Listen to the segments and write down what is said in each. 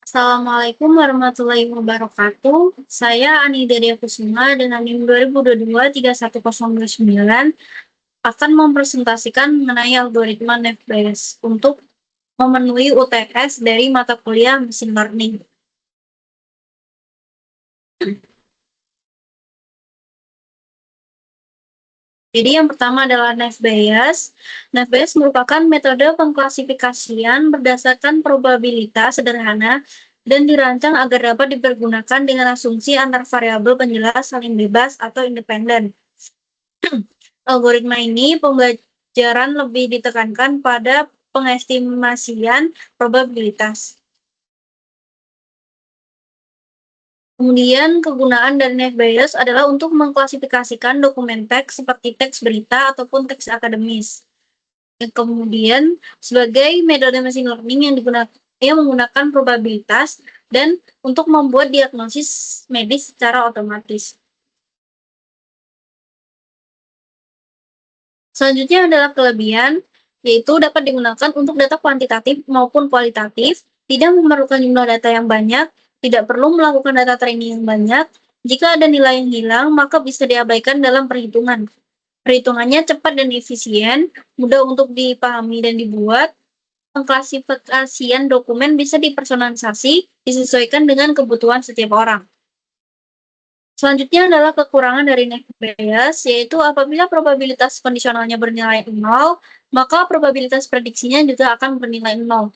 Assalamualaikum warahmatullahi wabarakatuh. Saya Ani Dedia Kusuma dengan NIM 2022 31029 akan mempresentasikan mengenai algoritma Naive Bayes untuk memenuhi UTS dari mata kuliah Machine Learning. Jadi yang pertama adalah Naive Bayes. Naive Bayes merupakan metode pengklasifikasian berdasarkan probabilitas sederhana dan dirancang agar dapat dipergunakan dengan asumsi antar variabel penjelas saling bebas atau independen. Algoritma ini pembelajaran lebih ditekankan pada pengestimasian probabilitas. Kemudian kegunaan dari Naive Bayes adalah untuk mengklasifikasikan dokumen teks seperti teks berita ataupun teks akademis. Kemudian sebagai metode machine learning yang menggunakan probabilitas dan untuk membuat diagnosis medis secara otomatis. Selanjutnya adalah kelebihan, yaitu dapat digunakan untuk data kuantitatif maupun kualitatif, tidak memerlukan jumlah data yang banyak, tidak perlu melakukan data training yang banyak. Jika ada nilai yang hilang, maka bisa diabaikan dalam perhitungan. Perhitungannya cepat dan efisien, mudah untuk dipahami dan dibuat. Pengklasifikasian dokumen bisa dipersonalisasi, disesuaikan dengan kebutuhan setiap orang. Selanjutnya adalah kekurangan dari Naive Bayes, yaitu apabila probabilitas kondisionalnya bernilai 0, maka probabilitas prediksinya juga akan bernilai 0.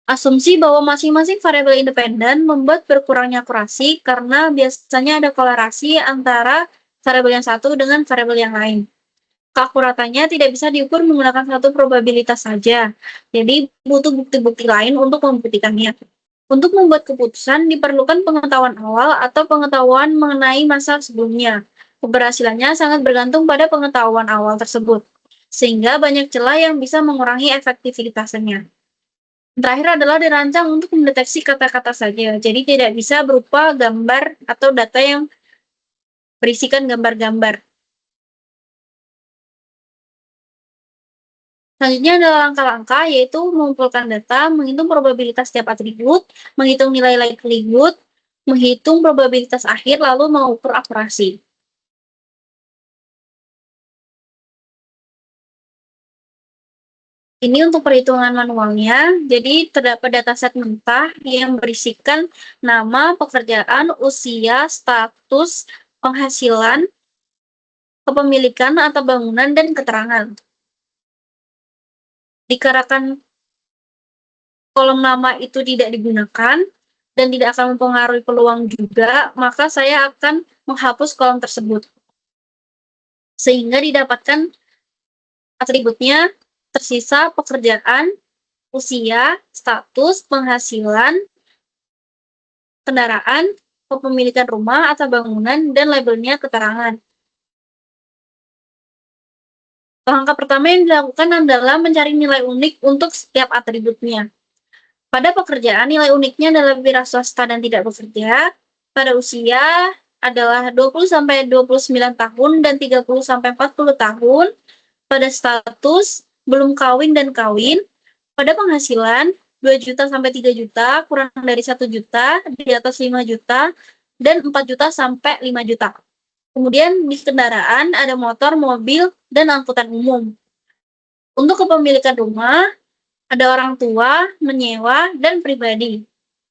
Asumsi bahwa masing-masing variabel independen membuat berkurangnya akurasi karena biasanya ada kolerasi antara variabel yang satu dengan variabel yang lain. Keakuratannya tidak bisa diukur menggunakan satu probabilitas saja, jadi butuh bukti-bukti lain untuk membuktikannya. Untuk membuat keputusan diperlukan pengetahuan awal atau pengetahuan mengenai masa sebelumnya. Keberhasilannya sangat bergantung pada pengetahuan awal tersebut, sehingga banyak celah yang bisa mengurangi efektivitasnya. Terakhir adalah dirancang untuk mendeteksi kata-kata saja, jadi tidak bisa berupa gambar atau data yang berisikan gambar-gambar. Selanjutnya adalah langkah-langkah, yaitu mengumpulkan data, menghitung probabilitas setiap atribut, menghitung nilai likelihood, menghitung probabilitas akhir, lalu mengukur akurasi. Ini untuk perhitungan manualnya, jadi terdapat dataset mentah yang berisikan nama, pekerjaan, usia, status, penghasilan, kepemilikan atau bangunan, dan keterangan. Dikarenakan kolom nama itu tidak digunakan dan tidak akan mempengaruhi peluang juga, maka saya akan menghapus kolom tersebut. Sehingga didapatkan atributnya tersisa pekerjaan, usia, status, penghasilan, kendaraan, kepemilikan rumah atau bangunan, dan labelnya keterangan. Langkah pertama yang dilakukan adalah mencari nilai unik untuk setiap atributnya. Pada pekerjaan, nilai uniknya adalah wira swasta dan tidak bekerja. Pada usia adalah 20-29 tahun dan 30-40 tahun. Pada status, belum kawin dan kawin. Pada penghasilan, 2 juta sampai 3 juta, kurang dari 1 juta, di atas 5 juta, dan 4 juta sampai 5 juta. Kemudian di kendaraan ada motor, mobil, dan angkutan umum. Untuk kepemilikan rumah, ada orang tua, menyewa, dan pribadi.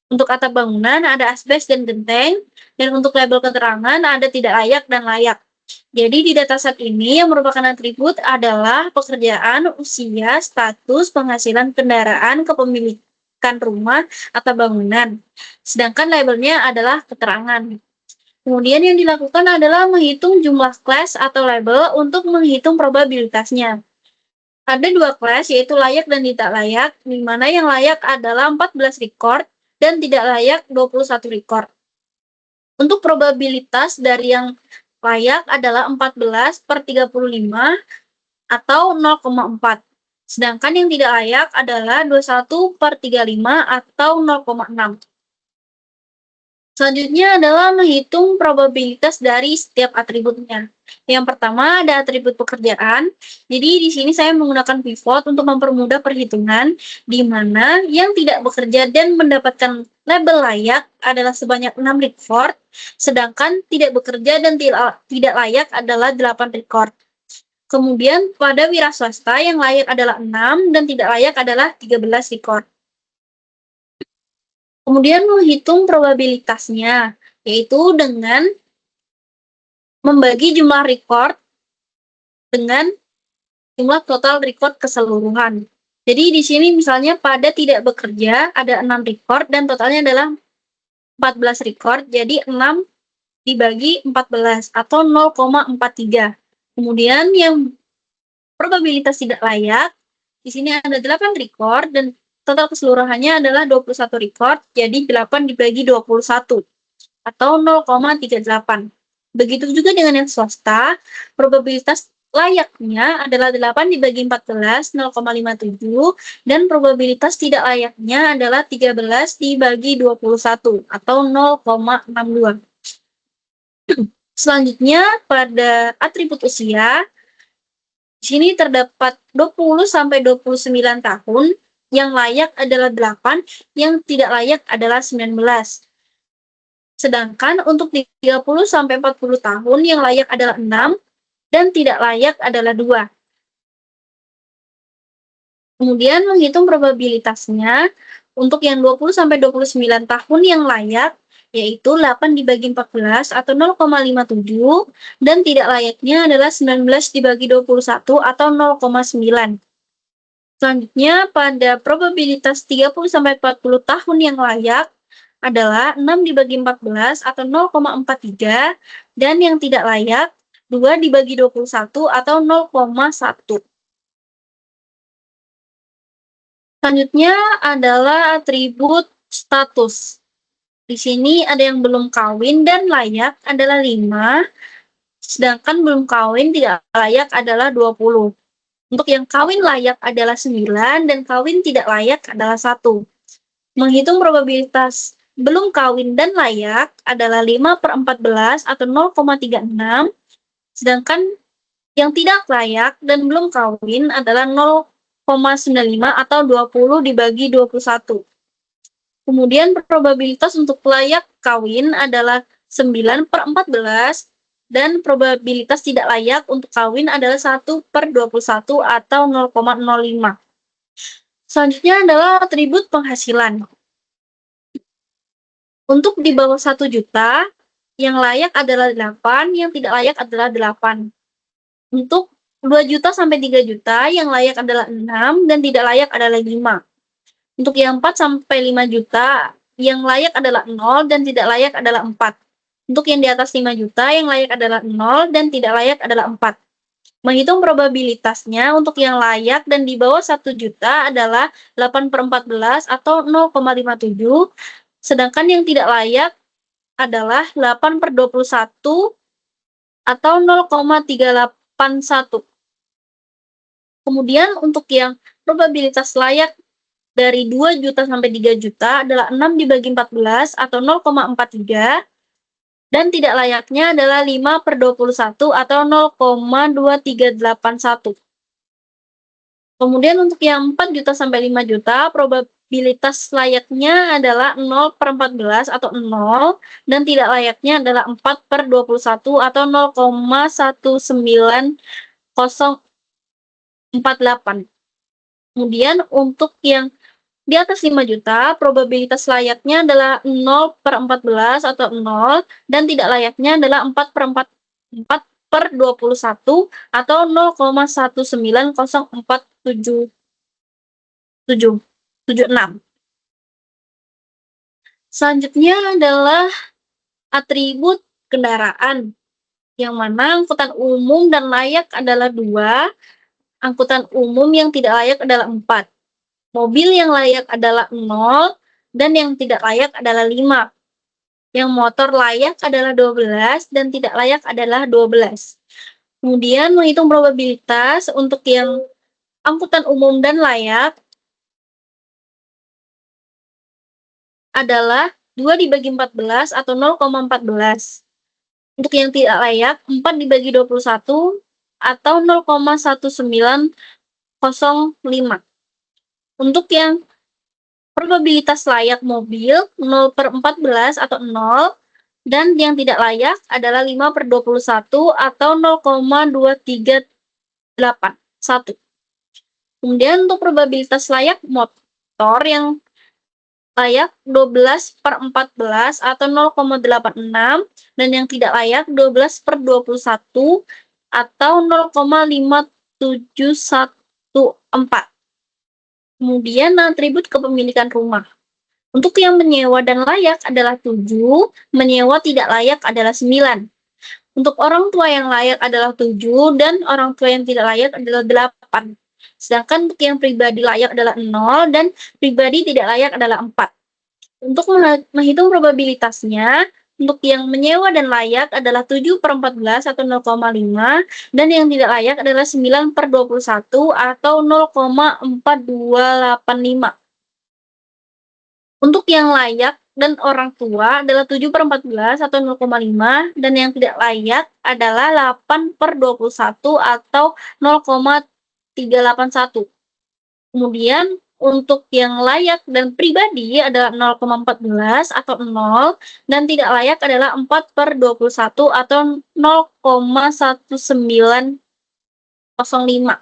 Untuk atap bangunan ada asbes dan genteng, dan untuk label keterangan ada tidak layak dan layak. Jadi di dataset ini yang merupakan atribut adalah pekerjaan, usia, status, penghasilan, kendaraan, kepemilikan rumah atau bangunan. Sedangkan labelnya adalah keterangan. Kemudian yang dilakukan adalah menghitung jumlah kelas atau label untuk menghitung probabilitasnya. Ada 2 kelas, yaitu layak dan tidak layak, di mana yang layak adalah 14 record dan tidak layak 21 record. Untuk probabilitas dari yang layak adalah 14/35 atau 0,4. Sedangkan yang tidak layak adalah 21/35 atau 0,6. Selanjutnya adalah menghitung probabilitas dari setiap atributnya. Yang pertama ada atribut pekerjaan. Jadi di sini saya menggunakan pivot untuk mempermudah perhitungan, di mana yang tidak bekerja dan mendapatkan label layak adalah sebanyak 6 record, sedangkan tidak bekerja dan tidak layak adalah 8 record. Kemudian pada wira swasta yang layak adalah 6 dan tidak layak adalah 13 record. Kemudian menghitung probabilitasnya, yaitu dengan membagi jumlah record dengan jumlah total record keseluruhan. Jadi di sini misalnya pada tidak bekerja ada 6 record dan totalnya adalah 14 record, jadi 6 dibagi 14 atau 0,43. Kemudian yang probabilitas tidak layak, di sini ada 8 record dan total keseluruhannya adalah 21 record, jadi 8 dibagi 21 atau 0,38. Begitu juga dengan yang swasta, probabilitas layaknya adalah 8 dibagi 14, 0,57, dan probabilitas tidak layaknya adalah 13 dibagi 21, atau 0,62. Selanjutnya, pada atribut usia, di sini terdapat 20-29 tahun, yang layak adalah 8, yang tidak layak adalah 19. Sedangkan untuk 30-40 tahun yang layak adalah 6 dan tidak layak adalah 2. Kemudian menghitung probabilitasnya untuk yang 20-29 tahun yang layak, yaitu 8 dibagi 14 atau 0,57 dan tidak layaknya adalah 19 dibagi 21 atau 0,9. Selanjutnya pada probabilitas 30-40 tahun yang layak adalah 6 dibagi 14 atau 0,43 dan yang tidak layak 2 dibagi 21 atau 0,1. Selanjutnya adalah atribut status. Di sini ada yang belum kawin dan layak adalah 5, sedangkan belum kawin tidak layak adalah 20. Untuk yang kawin layak adalah 9 dan kawin tidak layak adalah 1. Menghitung probabilitas belum kawin dan layak adalah 5/14 atau 0,36, sedangkan yang tidak layak dan belum kawin adalah 0,95 atau 20 dibagi 21. Kemudian probabilitas untuk layak kawin adalah 9/14 dan probabilitas tidak layak untuk kawin adalah 1/21 atau 0,05. Selanjutnya adalah atribut penghasilan. Untuk di bawah 1 juta, yang layak adalah 8, yang tidak layak adalah 8. Untuk 2 juta sampai 3 juta, yang layak adalah 6 dan tidak layak adalah 5. Untuk yang 4 sampai 5 juta, yang layak adalah 0 dan tidak layak adalah 4. Untuk yang di atas 5 juta, yang layak adalah 0 dan tidak layak adalah 4. Menghitung probabilitasnya untuk yang layak dan di bawah 1 juta adalah 8/14 atau 0,57, sedangkan yang tidak layak adalah 8/21 atau 0,381. Kemudian untuk yang probabilitas layak dari 2 juta sampai 3 juta adalah 6 dibagi 14 atau 0,43 dan tidak layaknya adalah 5/21 atau 0,2381. Kemudian untuk yang 4 juta sampai 5 juta, probabilitas layaknya adalah 0/14 atau 0 dan tidak layaknya adalah 4/21 atau 0,19048. Kemudian untuk yang di atas 5 juta, probabilitas layaknya adalah 0/14 atau 0 dan tidak layaknya adalah 4/21 atau 0,1904776. Selanjutnya adalah atribut kendaraan, yang mana angkutan umum dan layak adalah 2, angkutan umum yang tidak layak adalah 4. Mobil yang layak adalah 0 dan yang tidak layak adalah 5. Yang motor layak adalah 12 dan tidak layak adalah 12. Kemudian menghitung probabilitas untuk yang angkutan umum dan layak adalah 2 dibagi 14 atau 0,14. Untuk yang tidak layak, 4 dibagi 21 atau 0,1905. Untuk yang probabilitas layak mobil 0/14 atau 0, dan yang tidak layak adalah 5/21 atau 0,2381. Kemudian untuk probabilitas layak motor yang layak 12/14 atau 0,86, dan yang tidak layak 12/21 atau 0,5714. Kemudian atribut kepemilikan rumah. Untuk yang menyewa dan layak adalah 7, menyewa tidak layak adalah 9. Untuk orang tua yang layak adalah 7, dan orang tua yang tidak layak adalah 8. Sedangkan untuk yang pribadi layak adalah 0, dan pribadi tidak layak adalah 4. Untuk menghitung probabilitasnya, untuk yang menyewa dan layak adalah 7/14 atau 0,5, dan yang tidak layak adalah 9/21 atau 0,4285. Untuk yang layak dan orang tua adalah 7/14 atau 0,5, dan yang tidak layak adalah 8/21 atau 0,381. Kemudian untuk yang layak dan pribadi adalah 0,14 atau 0, dan tidak layak adalah 4/21 atau 0,1905.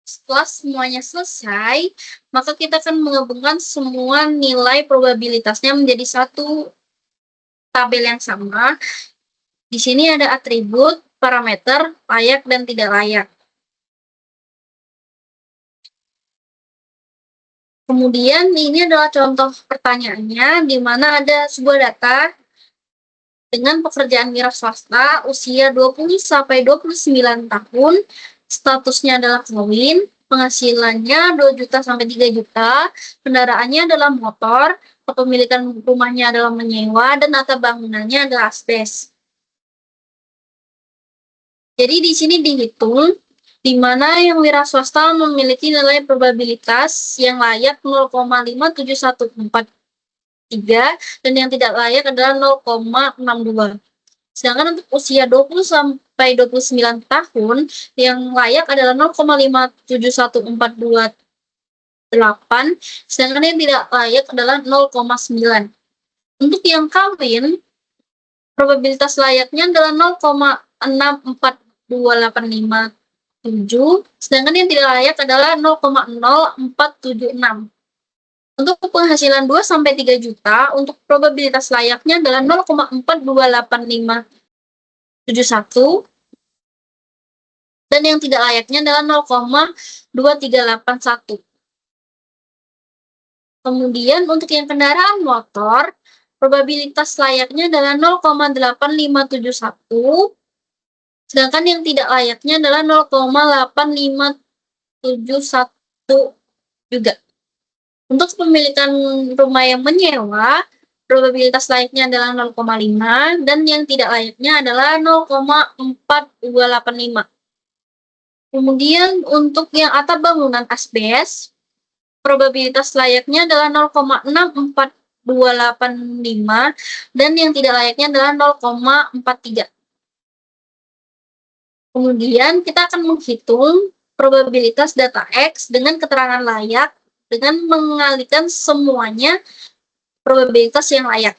Setelah semuanya selesai, maka kita akan menggabungkan semua nilai probabilitasnya menjadi satu tabel yang sama. Di sini ada atribut, parameter, layak, dan tidak layak. Kemudian ini adalah contoh pertanyaannya, di mana ada sebuah data dengan pekerjaan wira swasta, usia 20-29 tahun, statusnya adalah kawin, penghasilannya 2 juta sampai 3 juta, kendaraannya adalah motor, kepemilikan rumahnya adalah menyewa, dan atap bangunannya adalah asbes. Jadi di sini dihitung di mana yang wira swasta memiliki nilai probabilitas yang layak 0,57143, dan yang tidak layak adalah 0,62. Sedangkan untuk usia 20 sampai 29 tahun, yang layak adalah 0,57142,8, sedangkan yang tidak layak adalah 0,9. Untuk yang kawin, probabilitas layaknya adalah 0,642857, sedangkan yang tidak layak adalah 0,0476. Untuk penghasilan 2 sampai 3 juta, untuk probabilitas layaknya adalah 0,428571, dan yang tidak layaknya adalah 0,2381. Kemudian untuk yang kendaraan motor, probabilitas layaknya adalah 0,8571, sedangkan yang tidak layaknya adalah 0,8571 juga. Untuk kepemilikan rumah yang menyewa, probabilitas layaknya adalah 0,5, dan yang tidak layaknya adalah 0,4285. Kemudian untuk yang atap bangunan asbes, probabilitas layaknya adalah 0,64285, dan yang tidak layaknya adalah 0,43. Kemudian kita akan menghitung probabilitas data X dengan keterangan layak dengan mengalihkan semuanya probabilitas yang layak.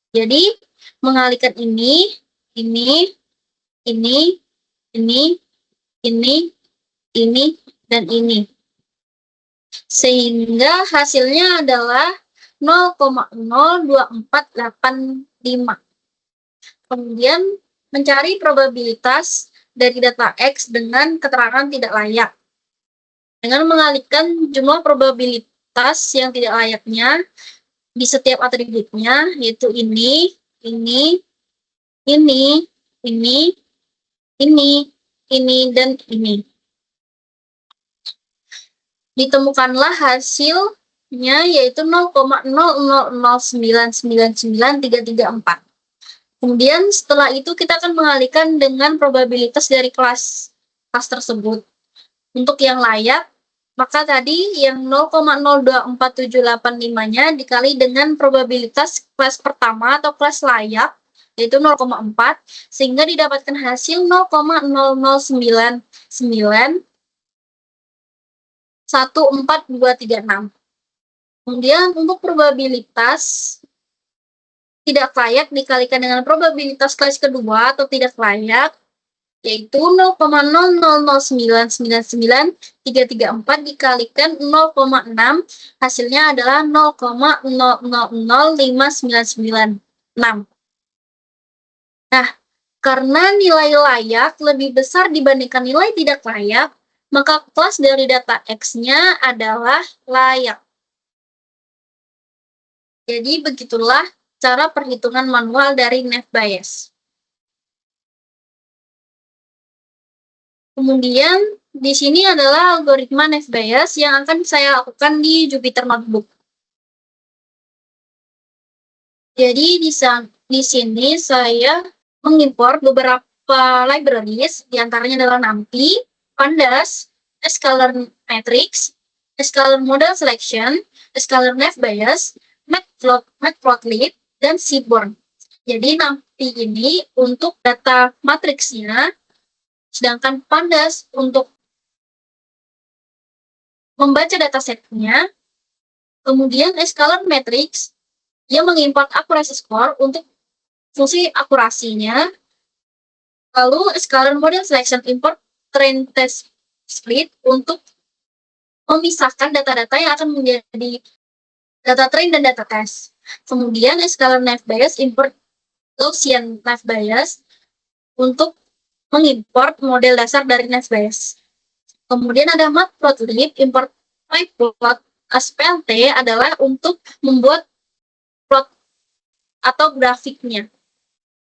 Jadi mengalihkan ini, ini, dan ini. Sehingga hasilnya adalah 0,02485. Kemudian mencari probabilitas dari data X dengan keterangan tidak layak. Dengan mengalihkan jumlah probabilitas yang tidak layaknya di setiap atributnya, yaitu ini, dan ini. Ditemukanlah hasilnya, yaitu 0,00099934. Kemudian setelah itu kita akan mengalihkan dengan probabilitas dari kelas tersebut. Untuk yang layak, Maka tadi yang 0,024785-nya dikali dengan probabilitas kelas pertama atau kelas layak, yaitu 0,4, sehingga didapatkan hasil 0,009914236. Kemudian untuk probabilitas tidak layak dikalikan dengan probabilitas kelas kedua atau tidak layak, yaitu 0,00999334 dikalikan 0,6, hasilnya adalah 0,00059996. Nah, karena nilai layak lebih besar dibandingkan nilai tidak layak, maka kelas dari data X-nya adalah layak. Jadi begitulah cara perhitungan manual dari Naive Bayes. Kemudian di sini adalah algoritma Naive Bayes yang akan saya lakukan di Jupyter Notebook. Jadi di sini saya mengimpor beberapa libraries, diantaranya adalah NumPy, Pandas, Scalar Matrix, Scalar Model Selection, Scalar Naive Bayes, Matplotlib, dan Seaborn. Jadi NumPy ini untuk data matriksnya, sedangkan Pandas untuk membaca datasetnya, kemudian Scalar Matrix yang mengimport accuracy score untuk fungsi akurasinya, lalu Scalar Model Selection import train test split untuk memisahkan data-data yang akan menjadi data train dan data test. Kemudian Scalar Naive Bayes import Gaussian Naive Bayes untuk mengimport model dasar dari Naive Bayes. Kemudian ada Matplotlib import pyplot SPLT adalah untuk membuat plot atau grafiknya.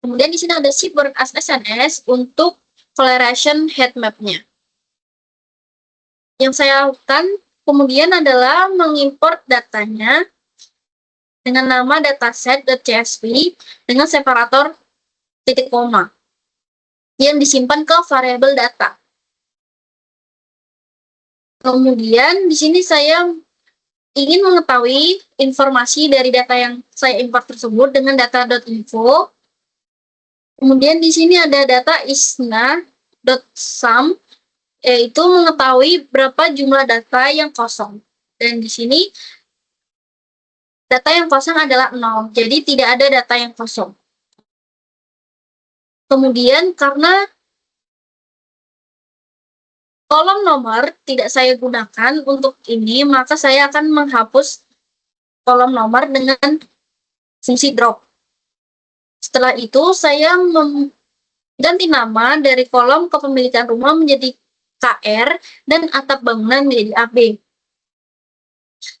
Kemudian di sini ada Seaborn SNS untuk coloration heat map-nya. Yang saya lakukan kemudian adalah mengimport datanya dengan nama dataset.csv dengan separator titik koma yang disimpan ke variabel data. Kemudian di sini saya ingin mengetahui informasi dari data yang saya import tersebut dengan data.info. Kemudian di sini ada data isna.sum, yaitu mengetahui berapa jumlah data yang kosong. Dan di sini data yang kosong adalah 0, jadi tidak ada data yang kosong. Kemudian karena kolom nomor tidak saya gunakan untuk ini, maka saya akan menghapus kolom nomor dengan fungsi drop. Setelah itu saya mengganti nama dari kolom kepemilikan rumah menjadi KR dan atap bangunan menjadi AB.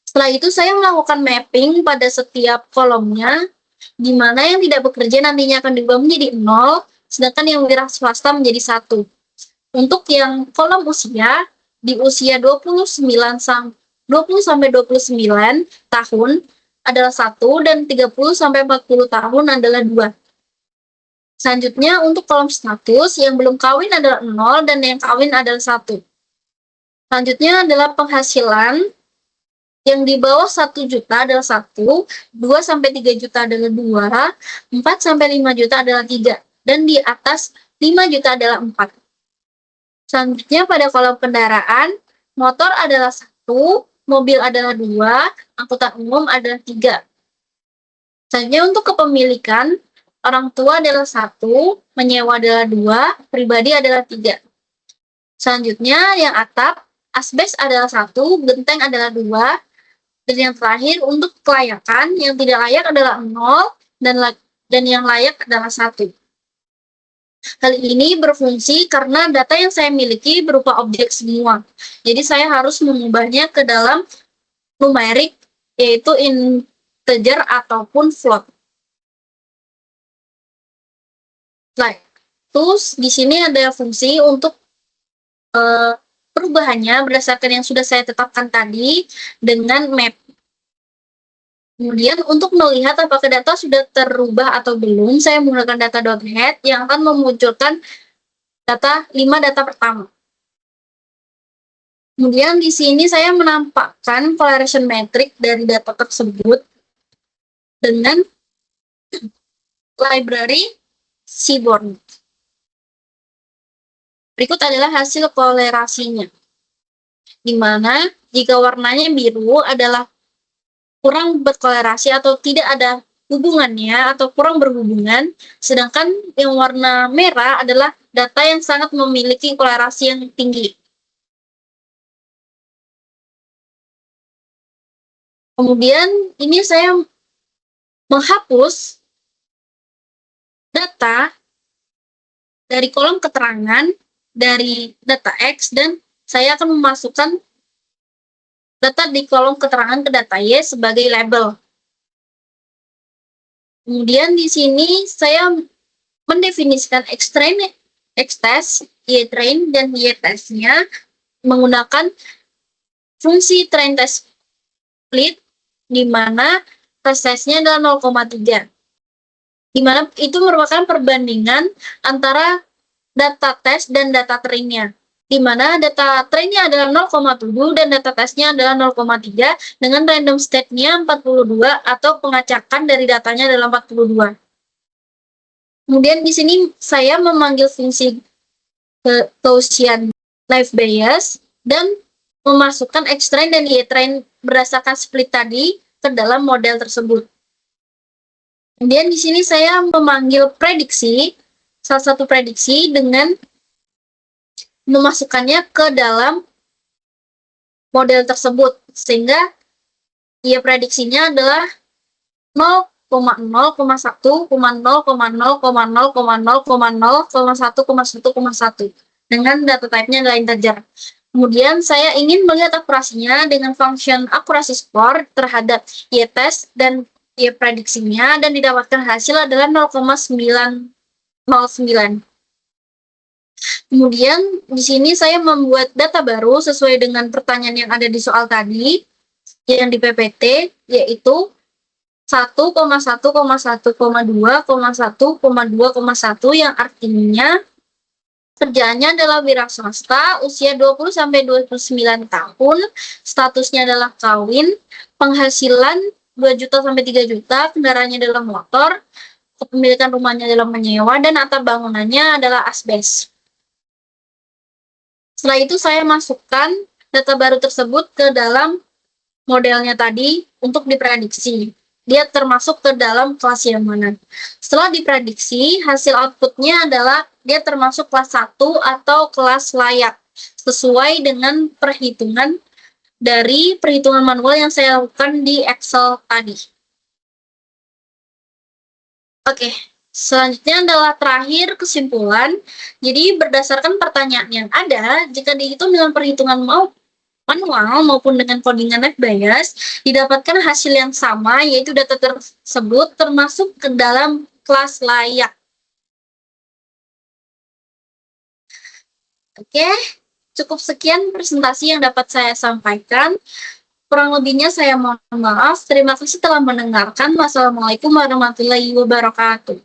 Setelah itu saya melakukan mapping pada setiap kolomnya, di mana yang tidak bekerja nantinya akan diubah menjadi 0, sedangkan yang wira swasta menjadi 1. Untuk yang kolom usia, di usia 20 sampai 29 tahun adalah 1 dan 30 sampai 40 tahun adalah 2. Selanjutnya untuk kolom status yang belum kawin adalah 0 dan yang kawin adalah 1. Selanjutnya adalah penghasilan yang di bawah 1 juta adalah 1, 2 sampai 3 juta adalah 2, 4 sampai 5 juta adalah 3, dan di atas 5 juta adalah 4. Selanjutnya pada kolom kendaraan, motor adalah 1, mobil adalah 2, angkutan umum adalah 3. Selanjutnya untuk kepemilikan, orang tua adalah 1, menyewa adalah 2, pribadi adalah 3. Selanjutnya yang atap, asbes adalah 1, genteng adalah 2, dan yang terakhir untuk kelayakan, yang tidak layak adalah 0, dan yang layak adalah 1. Hal ini berfungsi karena data yang saya miliki berupa objek semua. Jadi saya harus mengubahnya ke dalam numerik, yaitu integer ataupun float. Terus di sini ada fungsi untuk perubahannya berdasarkan yang sudah saya tetapkan tadi dengan map. Kemudian untuk melihat apakah data sudah terubah atau belum, saya menggunakan data.head yang akan memunculkan 5 data pertama. Kemudian di sini saya menampakkan correlation metric dari data tersebut dengan library Seaborn. Berikut adalah hasil kolerasinya, di mana jika warnanya biru adalah kurang berkolerasi atau tidak ada hubungannya atau kurang berhubungan, sedangkan yang warna merah adalah data yang sangat memiliki kolerasi yang tinggi. Kemudian ini saya menghapus data dari kolom keterangan dari data X dan saya akan memasukkan data di kolom keterangan ke data Y sebagai label. Kemudian di sini saya mendefinisikan X-train, X-test, Y-train, dan Y-test-nya menggunakan fungsi train test split, di mana test-nya adalah 0,3. Di mana itu merupakan perbandingan antara data test dan data trainnya, di mana data trainnya adalah 0,7 dan data testnya adalah 0,3 dengan random state-nya 42 atau pengacakan dari datanya adalah 42. Kemudian di sini saya memanggil fungsi Gaussian live bias dan memasukkan X-train dan Y-train berdasarkan split tadi ke dalam model tersebut. Kemudian di sini saya memanggil prediksi, salah satu prediksi dengan memasukkannya ke dalam model tersebut, sehingga ya prediksinya adalah 0,1 dengan data type-nya adalah integer. Kemudian saya ingin melihat akurasinya dengan function akurasi score terhadap Y-test dan Y-prediksinya dan didapatkan hasil adalah 0,909. Kemudian di sini saya membuat data baru sesuai dengan pertanyaan yang ada di soal tadi yang di PPT, yaitu 1,1,1,2,1,2,1 yang artinya kerjaannya adalah wira swasta, usia 20-29 tahun, statusnya adalah kawin, penghasilan 2 juta sampai 3 juta, kendaraannya adalah motor, kepemilikan rumahnya adalah menyewa, dan atap bangunannya adalah asbes. Setelah itu saya masukkan data baru tersebut ke dalam modelnya tadi untuk diprediksi. Dia termasuk ke dalam kelas yang mana. Setelah diprediksi, hasil outputnya adalah dia termasuk kelas 1 atau kelas layak, sesuai dengan perhitungan dari perhitungan manual yang saya lakukan di Excel tadi. Oke, selanjutnya adalah terakhir kesimpulan. Jadi berdasarkan pertanyaan yang ada, jika dihitung dengan perhitungan manual maupun dengan codingan live bias, didapatkan hasil yang sama, yaitu data tersebut termasuk ke dalam kelas layak. Oke, cukup sekian presentasi yang dapat saya sampaikan. Kurang lebihnya saya mohon maaf. Terima kasih telah mendengarkan. Wassalamualaikum warahmatullahi wabarakatuh.